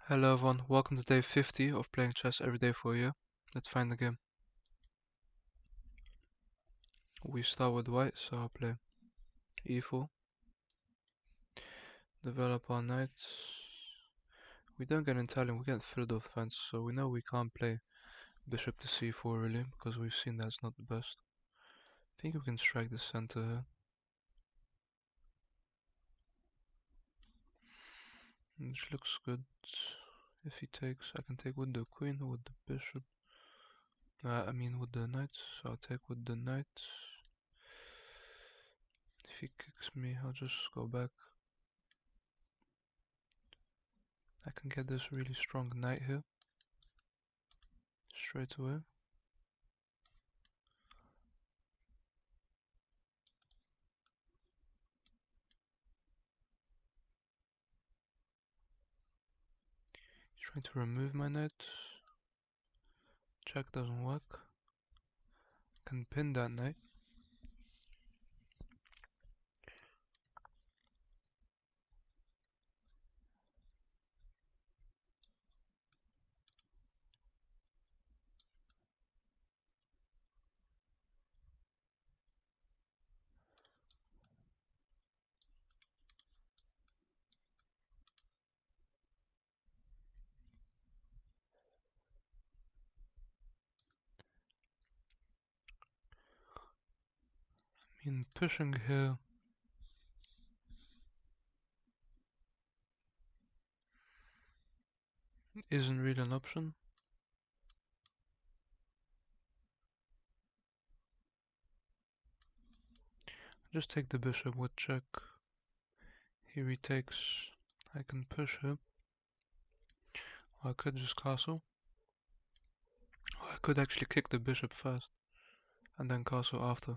Hello everyone, welcome to day 50 of playing chess every day for a year. Let's find the game. We start with white, so I'll play e4. Develop our knights. We don't get Italian, we get Fiddle defense, so we know we can't play bishop to c4 really, because we've seen that's not the best. I think we can strike the center here. Which looks good. If he takes, I can take with the queen or with the bishop. With the knight, so I'll take with the knight. If he kicks me, I'll just go back. I can get this really strong knight here. Straight away. Trying to remove my knight. Check doesn't work. Can pin that knight. Pushing here isn't really an option. Just take the bishop with check. He retakes. I can push him. Or I could just castle. Or I could actually kick the bishop first and then castle after.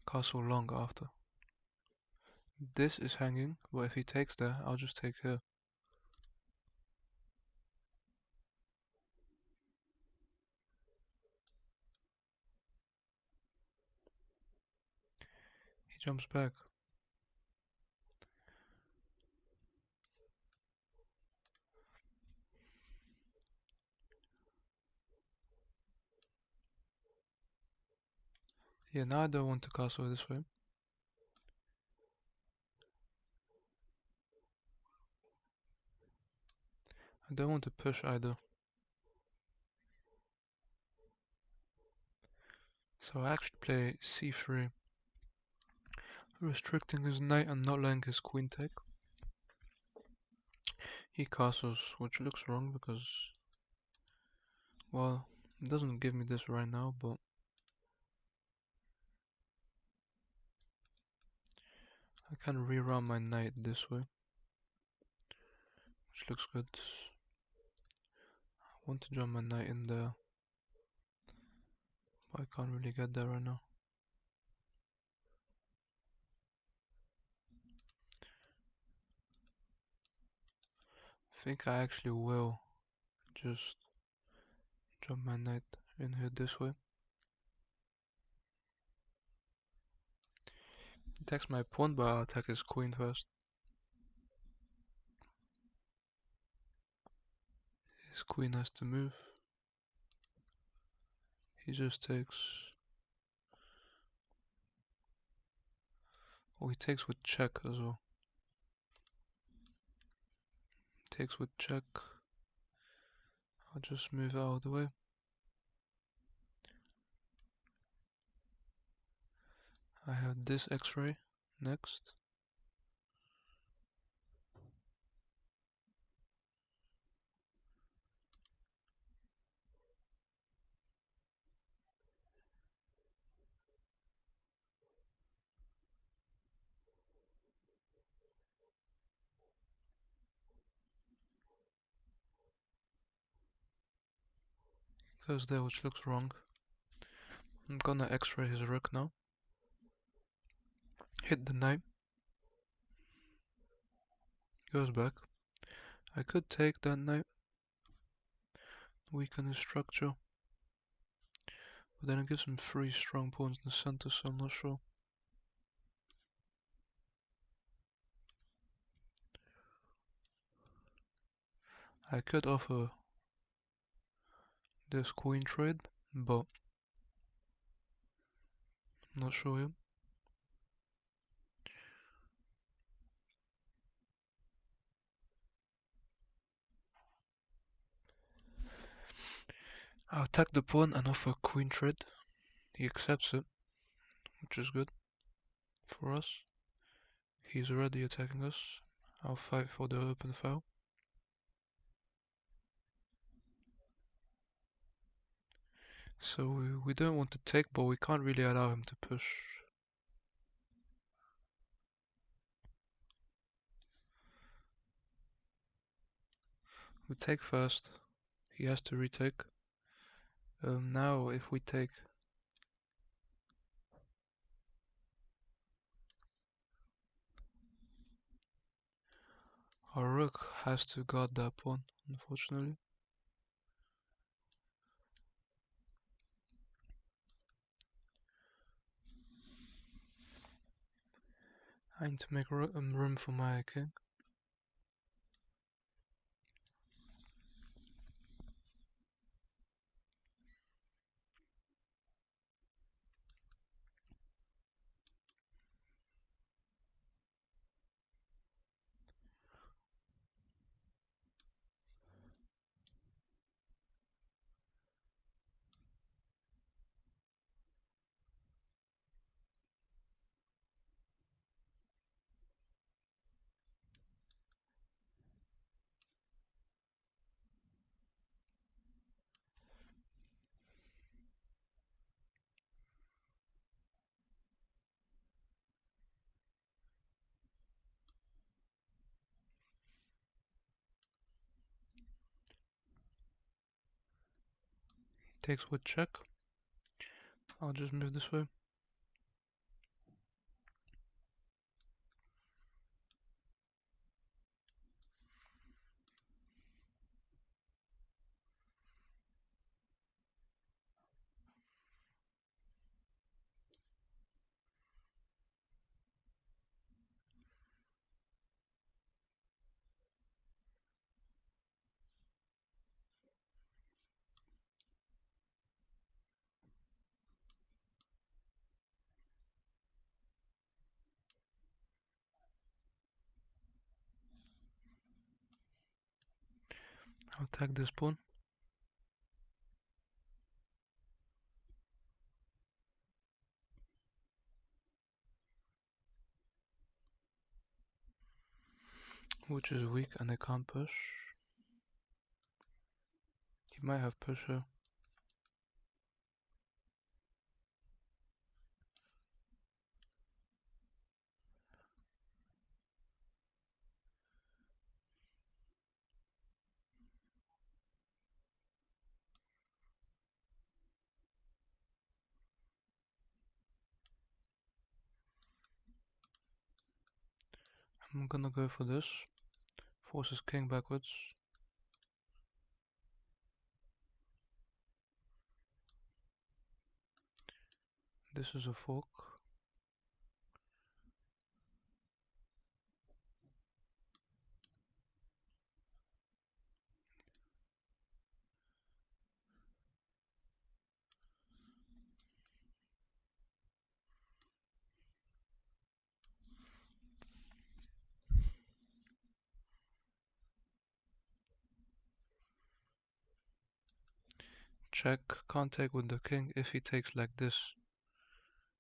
Castle long after. This is hanging, but if he takes there, I'll just take here. He jumps back. Yeah, now I don't want to castle this way. I don't want to push either. So I actually play c3. Restricting his knight and not letting his queen take. He castles, which looks wrong because, well, it doesn't give me this right now, but I can reroute my knight this way, which looks good. I want to jump my knight in there, but I can't really get there right now. I think I actually will just jump my knight in here this way. He attacks my pawn, but I'll attack his queen first. His queen has to move. He just takes. Oh, he takes with check as well. Takes with check. I'll just move out of the way. I have this X-ray next. Goes there, which looks wrong. I'm gonna X-ray his rook now. Hit the knight. Goes back. I could take that knight. Weaken his structure. But then it gives him 3 strong pawns in the center, so I'm not sure. I could offer this queen trade, but not sure yet. I'll attack the pawn and offer queen trade. He accepts it, which is good for us. He's already attacking us. I'll fight for the open file. So we don't want to take, but we can't really allow him to push. We take first. He has to retake. Now if we take, our rook has to guard that pawn, unfortunately. I need to make room for my king. Takes with check. I'll just move this way. I'll attack this pawn. Which is weak and I can't push. He might have push here. I'm gonna go for this. Forces king backwards. This is a fork. Check, can't take with the king. If he takes like this,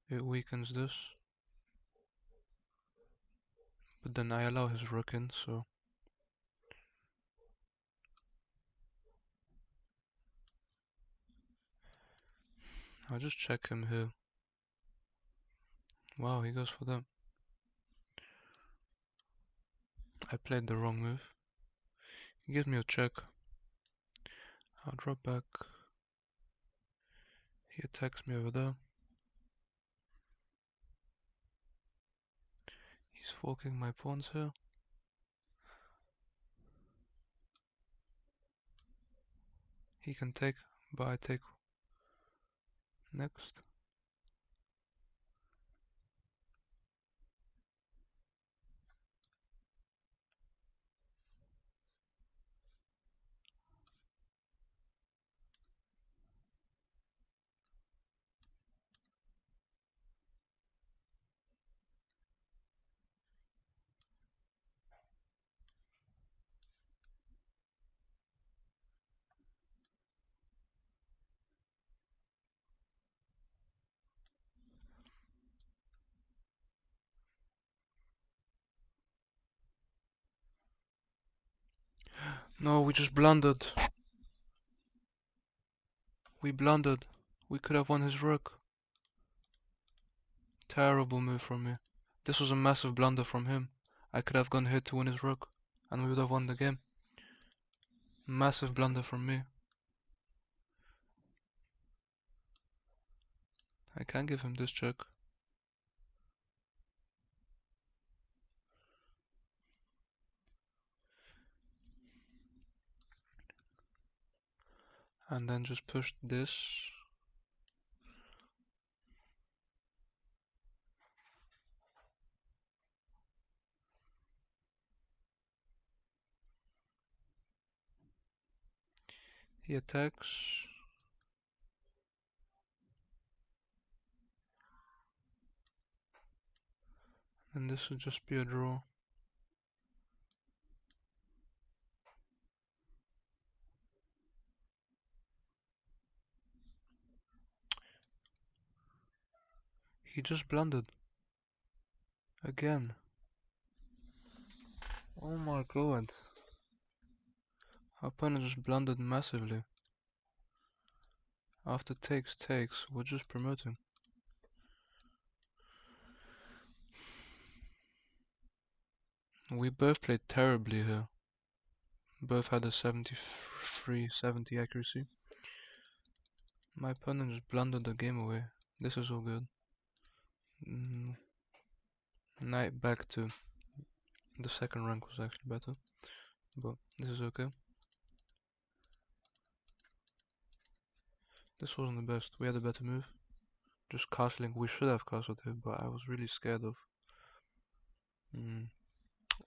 it weakens this. But then I allow his rook in, so I'll just check him here. Wow, he goes for that. I played the wrong move. He gives me a check. I'll drop back. He attacks me over there. He's forking my pawns here. He can take, but I take next. No, we just blundered. We blundered. We could have won his rook. Terrible move from me. This was a massive blunder from him. I could have gone here to win his rook, and we would have won the game. Massive blunder from me. I can give him this check. And then just push this. He attacks. And this would just be a draw. He just blundered. Again. Oh my god. Our opponent just blundered massively. After takes, we're just promoting. We both played terribly here. Both had a 73, 70 accuracy. My opponent just blundered the game away. This is all good. Knight back to the second rank was actually better. But this is okay. This wasn't the best. We had a better move. Just castling. We should have castled here, but I was really scared of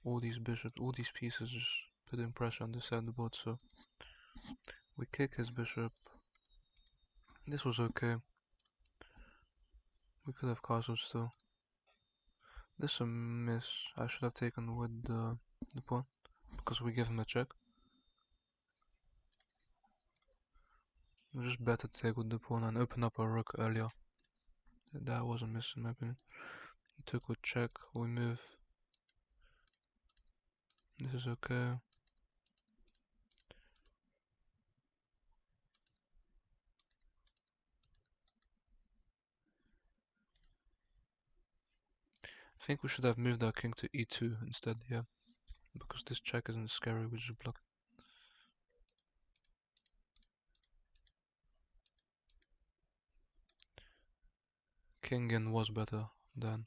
all these bishops, all these pieces just putting pressure on this side of the board. So we kick his bishop. This was okay. We could have castled still. This is a miss. I should have taken with the pawn because we give him a check. It was just better to take with the pawn and open up our rook earlier. That was a miss in my opinion. He took with check. We move. This is okay. I think we should have moved our king to e2 instead, yeah. Because this check isn't scary, we just block. King in was better than.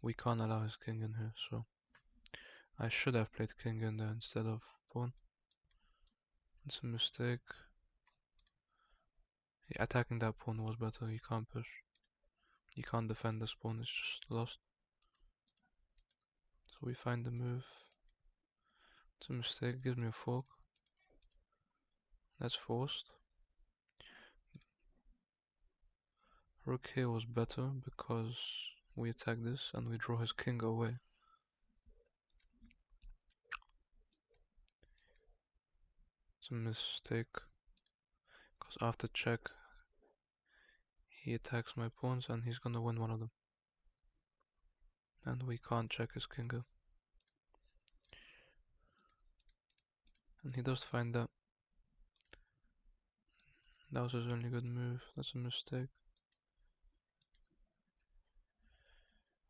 We can't allow his king in here, so I should have played king in there instead of pawn. It's a mistake. Yeah, attacking that pawn was better, he can't push. He can't defend this pawn, it's just lost. So we find the move. It's a mistake, it gives me a fork. That's forced. Rook here was better because we attack this and we draw his king away. It's a mistake because after check he attacks my pawns and he's gonna win one of them. And we can't check his king up. And he does find that. That was his only good move. That's a mistake.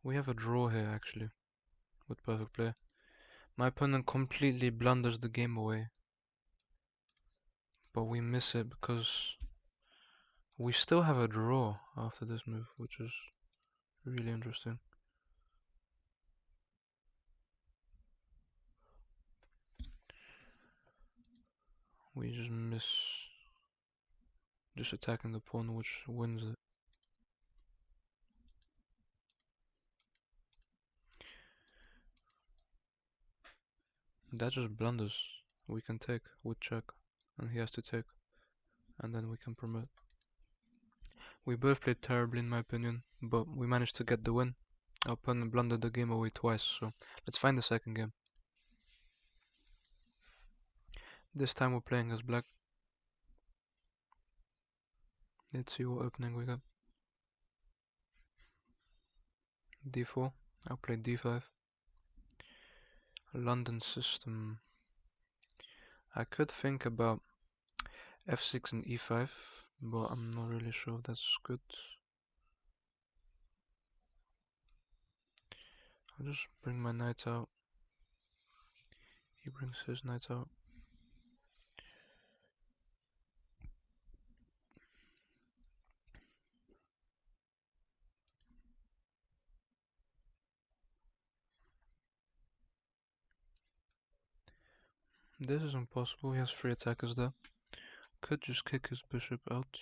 We have a draw here actually with perfect play. My opponent completely blunders the game away. But we miss it because we still have a draw after this move, which is really interesting. We just miss just attacking the pawn, which wins it. That just blunders. We can take with check, and he has to take, and then we can promote. We both played terribly in my opinion, but we managed to get the win. Our opponent blundered the game away twice, so let's find the second game. This time we're playing as black. Let's see what opening we got. d4. I'll play d5. London system. I could think about f6 and e5, but I'm not really sure if that's good. I'll just bring my knight out. He brings his knight out. This is impossible, he has 3 attackers there. Could just kick his bishop out.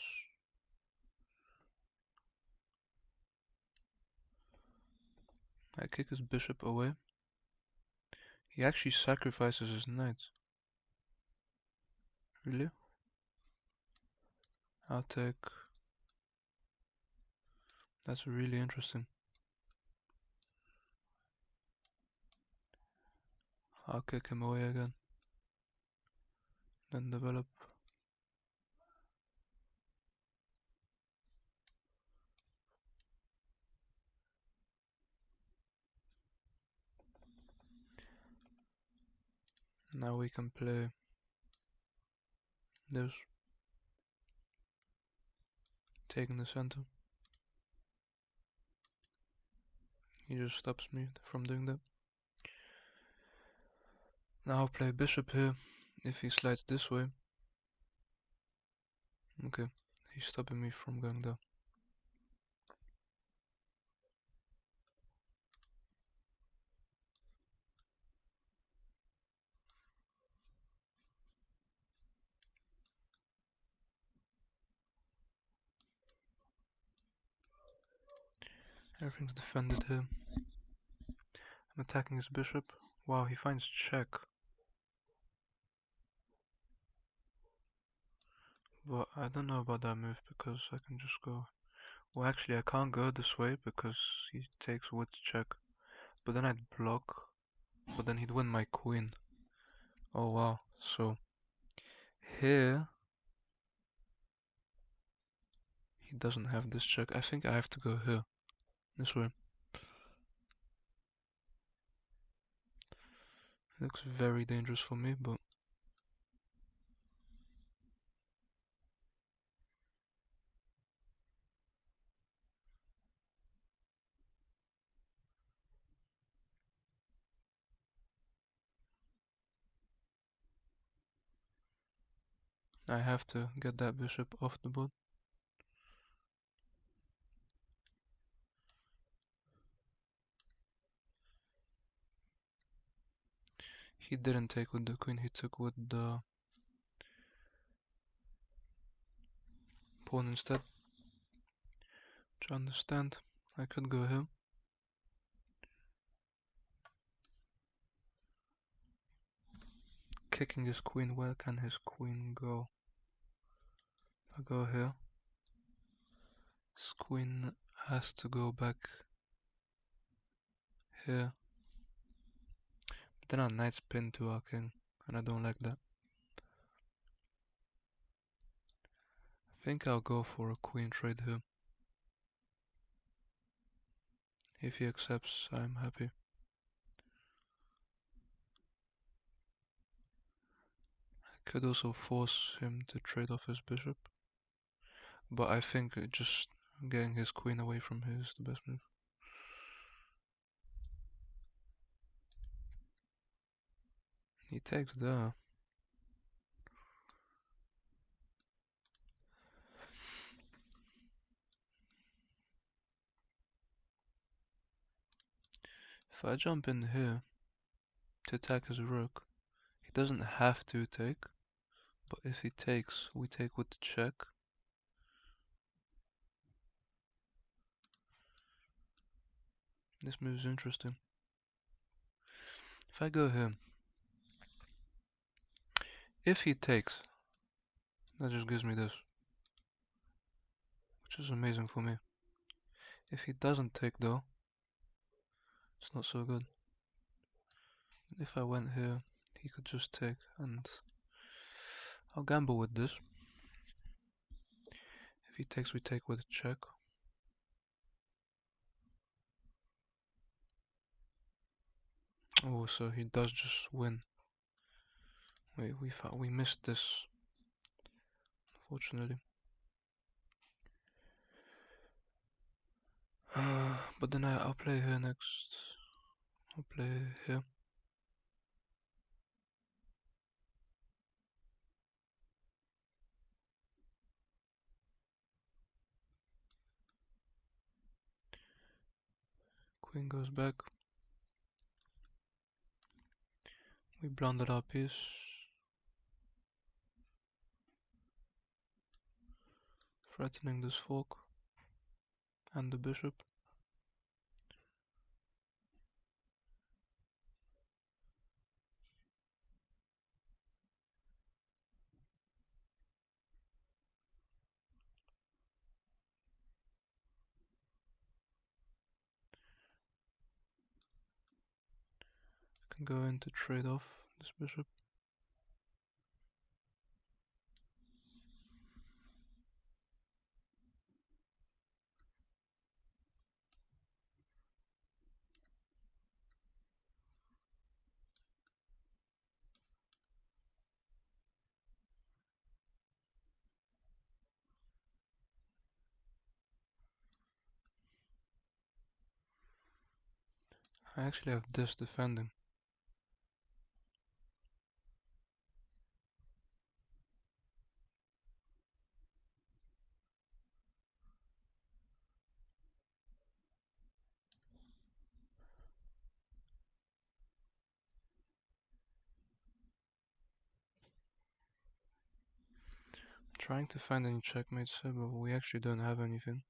I kick his bishop away. He actually sacrifices his knight. Really? I'll take... That's really interesting. I'll kick him away again. Then develop. Now we can play this. Taking the center. He just stops me from doing that. Now I'll play bishop here. If he slides this way. Okay, he's stopping me from going there. Everything's defended here. I'm attacking his bishop. Wow, he finds check. But I don't know about that move because I can just go... Well, actually I can't go this way because he takes wood check. But then I'd block. But then he'd win my queen. Oh wow, so... Here... He doesn't have this check. I think I have to go here. This way. It looks very dangerous for me, but... I have to get that bishop off the board. He didn't take with the queen, he took with the pawn instead. To understand, I could go here. Kicking his queen, where can his queen go? If I go here, his queen has to go back here. But then our knight's pinned to our king, and I don't like that. I think I'll go for a queen trade here. If he accepts, I'm happy. I could also force him to trade off his bishop. But I think just getting his queen away from here is the best move. He takes there. If I jump in here to attack his rook, he doesn't have to take, but if he takes, we take with the check. This move is interesting. If I go here, if he takes, that just gives me this, which is amazing for me. If he doesn't take though, it's not so good. If I went here, he could just take, and I'll gamble with this. If he takes, we take with a check. Oh, so he does just win Wait, we missed this, unfortunately. But then I'll play here next. I'll play here. Queen goes back. We blundered our piece. Threatening this fork and the bishop. Can go in to trade off this bishop. I actually have this defending. Trying to find any checkmates here, but we actually don't have anything.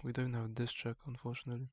We don't have this check, unfortunately.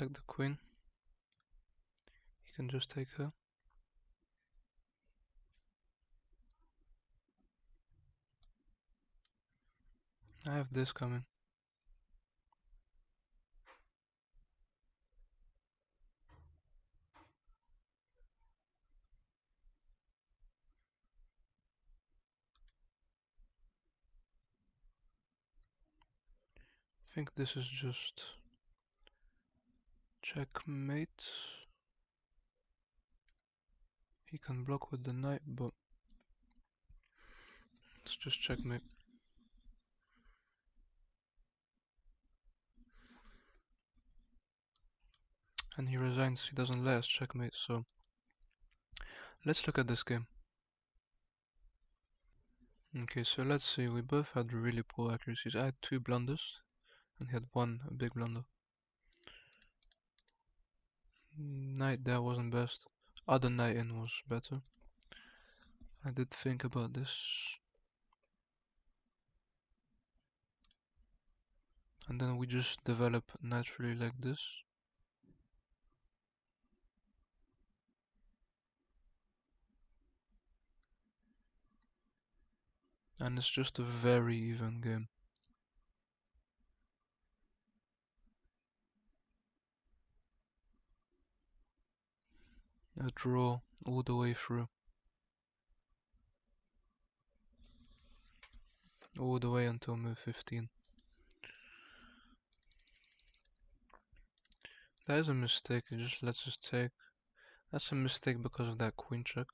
Attack the queen. He can just take her. I have this coming. I think this is just checkmate. He can block with the knight, but it's just checkmate. And he resigns, he doesn't let us checkmate, so let's look at this game. Okay, so let's see, we both had really poor accuracies. I had 2 blunders, and he had 1 big blunder. Knight there wasn't best. Other knight in was better. I did think about this. And then we just develop naturally like this. And it's just a very even game. A draw all the way through. All the way until move 15. That is a mistake, it just lets us take. That's a mistake because of that queen check.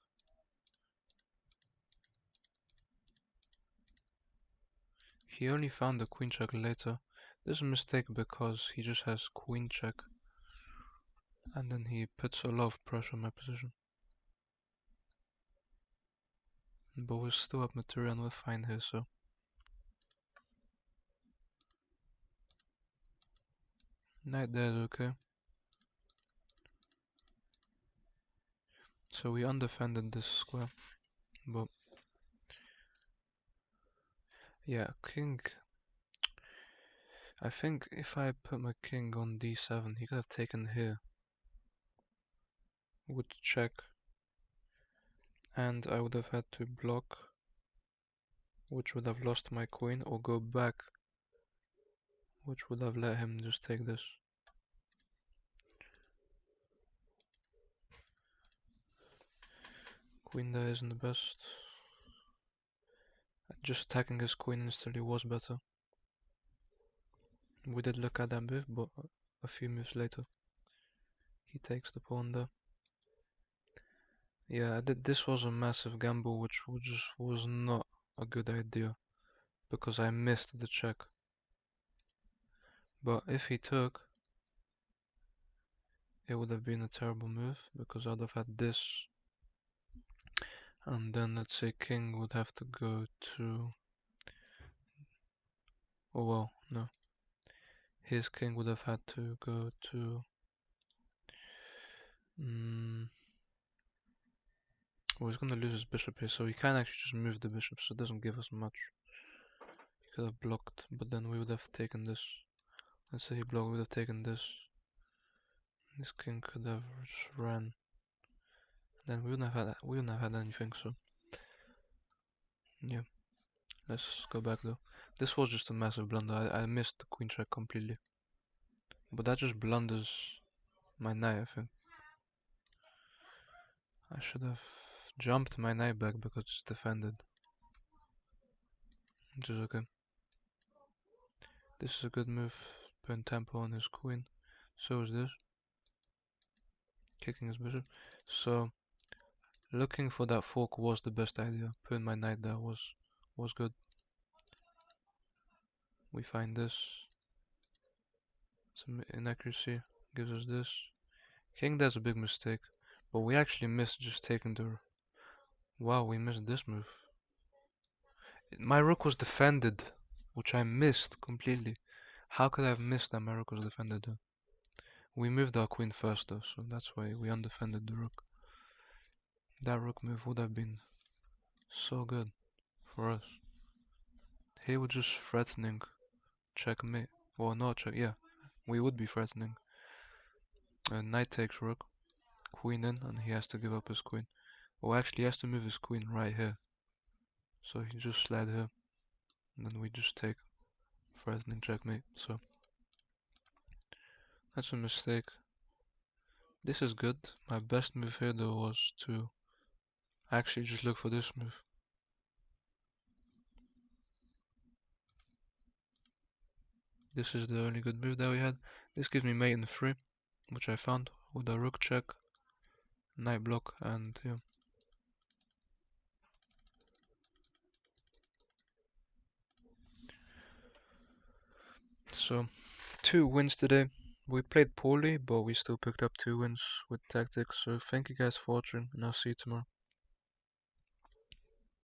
He only found the queen check later. This is a mistake because he just has queen check. And then he puts a lot of pressure on my position. But we're still up material and we're fine here, so. Knight there is okay. So we undefended this square. But yeah, king. I think if I put my king on d7, he could have taken here. Would check. And I would have had to block, which would have lost my queen, or go back, which would have let him just take this. Queen there isn't the best. Just attacking his queen instantly was better. We did look at that move, but a few moves later, he takes the pawn there. Yeah, this was a massive gamble, which just was not a good idea, because I missed the check. But if he took, it would have been a terrible move, because I'd have had this. And then let's say king would have to go to... Oh well, no. His king would have had to go to... Well, he's gonna lose his bishop here, so he can actually just move the bishop, so it doesn't give us much. He could have blocked, but then we would have taken this. Let's say he blocked, we would have taken this. This king could have just ran. Then we wouldn't have had anything, so yeah. Let's go back though. This was just a massive blunder. I missed the queen check completely. But that just blunders my knight, I think. I should have jumped my knight back because it's defended. Which is okay. This is a good move. Putting tempo on his queen. So is this. Kicking his bishop. So looking for that fork was the best idea. Putting my knight there was good. We find this. Some inaccuracy gives us this. King there's a big mistake. But we actually missed just taking the... Wow, we missed this move. My rook was defended, which I missed completely. How could I have missed that my rook was defended though? We moved our queen first though, so that's why we undefended the rook. That rook move would have been so good for us. He was just threatening checkmate. Well, not check, yeah. We would be threatening. Knight takes rook, queen in, and he has to give up his queen. Well, actually, he has to move his queen right here. So he just slid here, and then we just take threatening checkmate. So that's a mistake. This is good. My best move here though was to actually just look for this move. This is the only good move that we had. This gives me mate in 3, which I found with a rook check, knight block, and yeah. So 2 wins today. We played poorly, but we still picked up 2 wins with tactics. So thank you guys for watching, and I'll see you tomorrow.